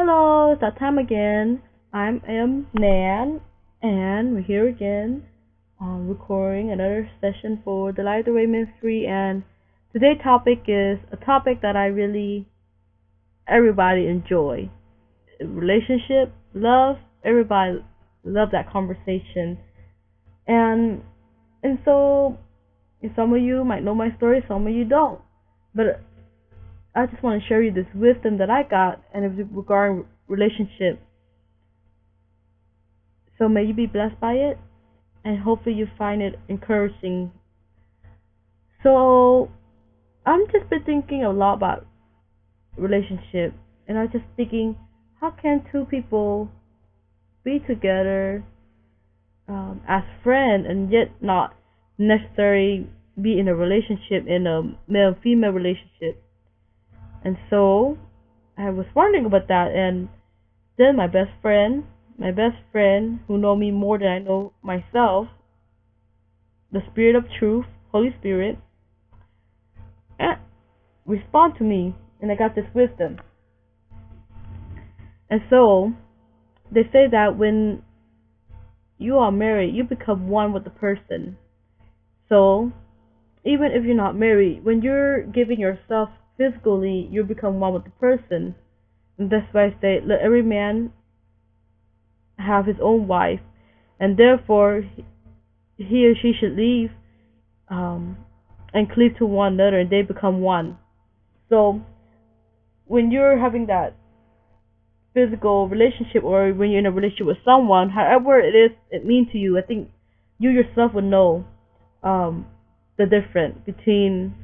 Hello, it's that time again. I am Nan, and we're here again, recording another session for the Light of the Way Ministry. And today's topic is a topic that I really everybody enjoy: relationship, love. Everybody love that conversation, and so some of you might know my story, some of you don't. But I just want to share you this wisdom that I got, and it's regarding relationship. So may you be blessed by it, and hopefully you find it encouraging. So I'm just been thinking a lot about relationship, and I just thinking, how can two people be together as friends and yet not necessarily be in a relationship, in a male female relationship? And so I was wondering about that, and then my best friend who know me more than I know myself, the Spirit of Truth, Holy Spirit, respond to me, and I got this wisdom. And so they say that when you are married, you become one with the person. So even if you're not married, when you're giving yourself physically, you become one with the person. And that's why I say, let every man have his own wife, and therefore he or she should leave and cleave to one another, and they become one. So when you're having that physical relationship, or when you're in a relationship with someone, however it means to you, I think you yourself would know the difference between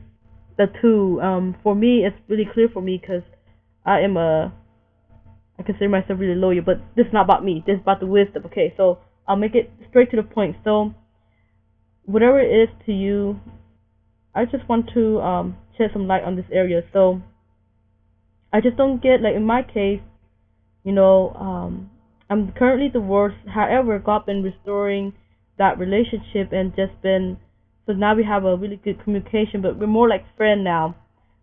the two. For me, it's really clear for me because I consider myself really loyal, but this is not about me. This is about the wisdom. Okay, so I'll make it straight to the point. So whatever it is to you, I just want to shed some light on this area. So I just don't get, like in my case, I'm currently divorced. However, God been restoring that relationship and just been, so now we have a really good communication, but we're more like friend now.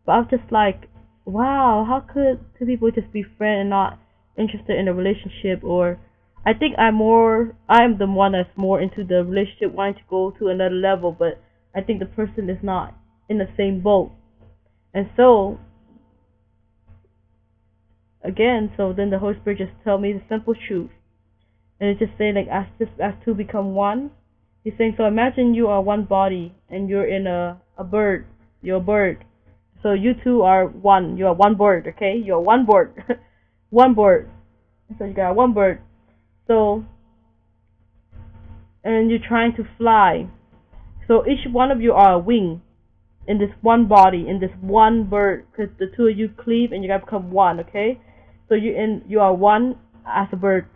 But I'm just like, wow, how could two people just be friends and not interested in a relationship? Or I think I am the one that's more into the relationship, wanting to go to another level, but I think the person is not in the same boat. And so again, so then the Holy Spirit just tell me the simple truth. And it's just saying, like, as two become one. He's saying, so imagine you are one body and you're in a bird. You're a bird. So you two are one. You are one bird, okay? You're one bird. one bird. So you got one bird. So, and you're trying to fly. So each one of you are a wing in this one body, in this one bird, because the two of you cleave and you guys become one, okay? So you are one as a bird.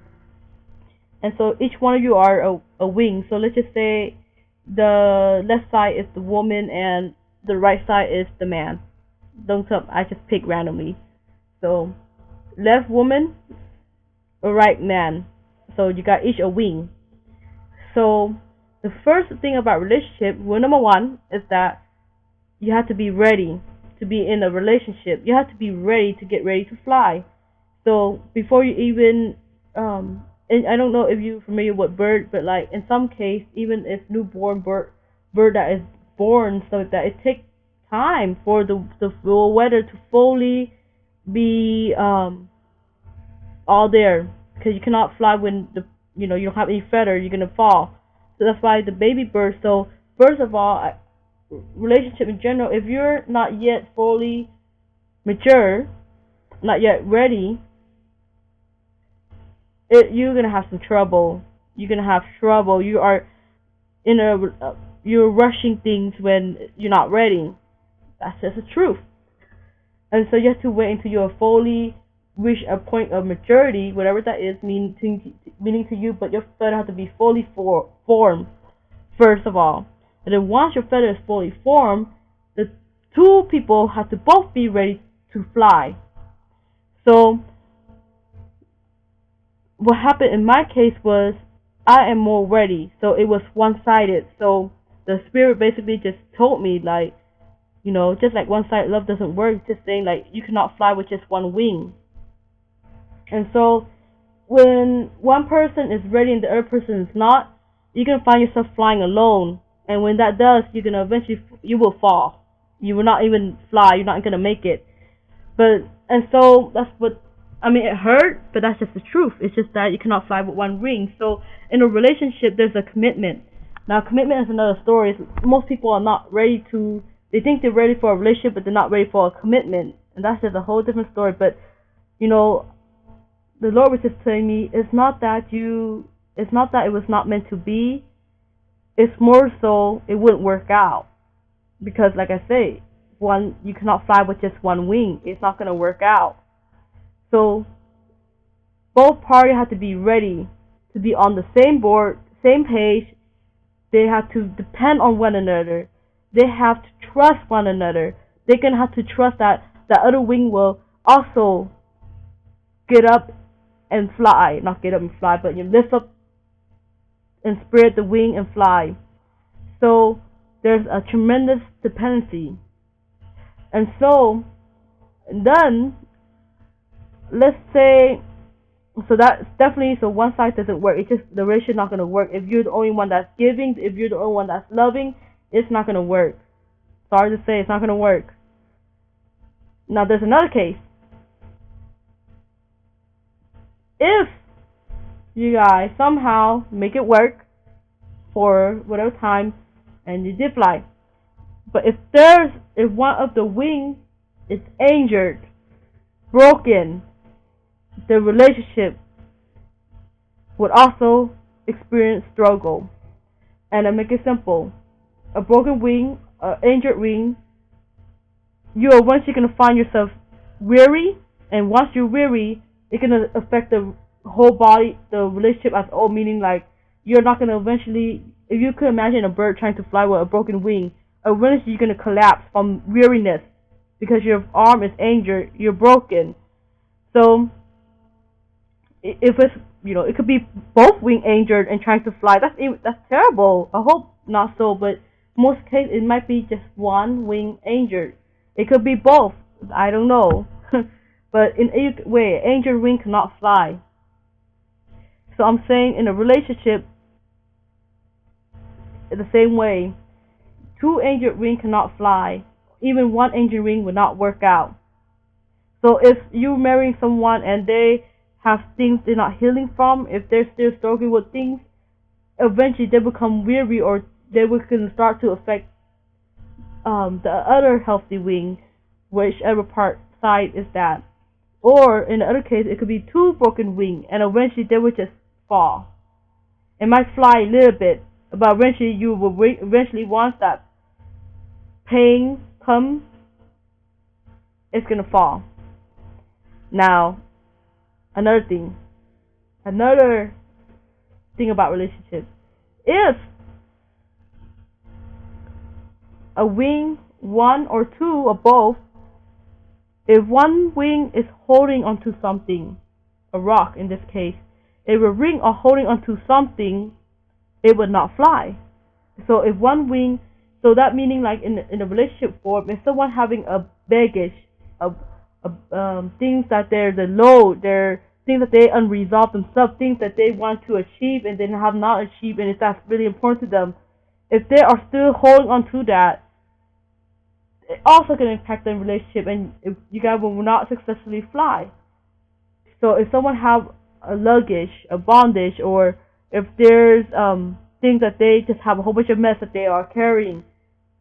And so each one of you are a wing. So let's just say the left side is the woman and the right side is the man. Don't tell, I just pick randomly. So left woman, right man. So you got each a wing. So the first thing about relationship, rule number one, is that you have to be ready to be in a relationship. You have to be ready to get ready to fly. So before you even and I don't know if you're familiar with bird, but like in some case, even if newborn bird that is born, so that it takes time for the weather to fully be all there, because you cannot fly when you don't have any feather, you're gonna fall. So that's why the baby bird. So first of all, relationship in general, if you're not yet fully mature, not yet ready, you're gonna have some trouble. You're gonna have trouble. You are in you're rushing things when you're not ready. That's just the truth. And so you have to wait until you're fully reach a point of maturity, whatever that is, meaning to you. But your feather has to be fully formed first of all. And then once your feather is fully formed, the two people have to both be ready to fly. So what happened in my case was I am more ready. So it was one-sided. So the Spirit basically just told me, like, just like one-sided love doesn't work, just saying, like, you cannot fly with just one wing. And so when one person is ready and the other person is not, you're gonna find yourself flying alone. And when that does, you're gonna eventually you will fall. You will not even fly. You're not gonna make it. But and so that's what I mean. It hurt, but that's just the truth. It's just that you cannot fly with one wing. So in a relationship, there's a commitment. Now, commitment is another story. Most people are not ready to. They think they're ready for a relationship, but they're not ready for a commitment, and that's just a whole different story. But you know, the Lord was just telling me, it's not that it was not meant to be. It's more so it wouldn't work out because, like I say, you cannot fly with just one wing. It's not gonna work out. So both parties have to be ready to be on the same board, same page. They have to depend on one another. They have to trust one another. They're gonna have to trust that the other wing will also get up and fly. Not get up and fly, but you lift up and spread the wing and fly. So there's a tremendous dependency. And so then let's say, so that's definitely, so one side doesn't work. It's just the relationship not gonna work. If you're the only one that's giving, if you're the only one that's loving, it's not gonna work. Sorry to say, it's not gonna work. Now there's another case. If you guys somehow make it work for whatever time and you did fly, but if one of the wings is injured, broken, the relationship would also experience struggle. And I make it simple. A broken wing, an injured wing, you're eventually going to find yourself weary, and once you're weary, it's going to affect the whole body, the relationship as a whole, meaning like you're not going to eventually, if you could imagine a bird trying to fly with a broken wing, eventually you're going to collapse from weariness because your arm is injured, you're broken. So if it's, it could be both wing injured and trying to fly. That's terrible. I hope not so, but most cases it might be just one wing injured. It could be both. I don't know. But in either way, injured wing cannot fly. So I'm saying in a relationship, in the same way, two injured wing cannot fly. Even one injured wing would not work out. So if you marry someone and they have things they're not healing from, if they're still struggling with things, eventually they become weary, or they will start to affect the other healthy wing, whichever side is that. Or in the other case, it could be two broken wings, and eventually they will just fall. It might fly a little bit, but eventually you will once that pain comes, it's gonna fall. Now, another thing about relationships, if a wing, one or two or both, if one wing is holding onto something, a rock in this case, if a wing are holding onto something, it would not fly. So if one wing, so that meaning like in a relationship form, if someone having a baggage, things that they're the load, they're things that they unresolved themselves, things that they want to achieve and they have not achieved, and if that's really important to them, if they are still holding on to that, it also can impact their relationship, and if you guys will not successfully fly. So if someone have a luggage, a bondage, or if there's things that they just have a whole bunch of mess that they are carrying,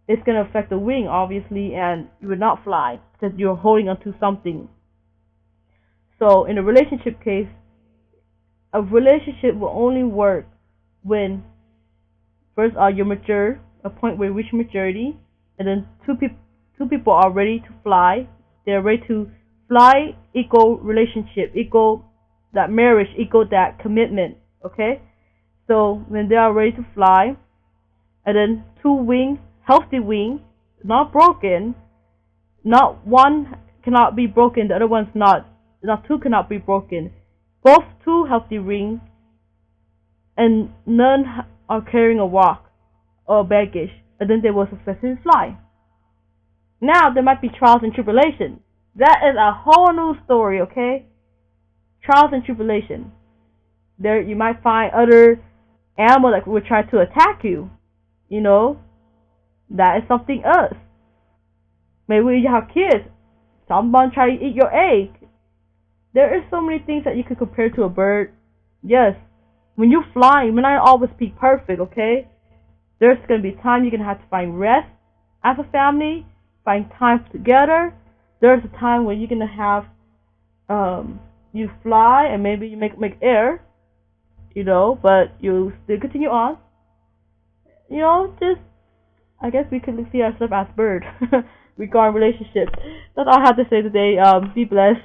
it's going to affect the wing, obviously, and you would not fly because you're holding onto something. So in a relationship case, a relationship will only work when first you mature, a point where you reach maturity, and then two people are ready to fly. They're ready to fly, equal relationship, equal that marriage, equal that commitment. Okay, so when they are ready to fly, and then two wings, healthy wings, not broken, not one cannot be broken, the other one's not two cannot be broken. Both two healthy wings, and none are carrying a rock or baggage, and then they will successfully fly. Now there might be trials and tribulations. That is a whole new story, okay? trials and tribulations. There you might find other animals that would try to attack you. You know, that is something else. Maybe when you have kids, someone try to eat your egg. There is so many things that you can compare to a bird. Yes, when you fly, you may not always be perfect, okay? There's gonna be time you're gonna have to find rest as a family, find time together. There's a time when you're gonna have you fly and maybe you make air, but you still continue on. Just I guess we could see ourselves as bird regarding relationships. That's all I have to say today. Be blessed.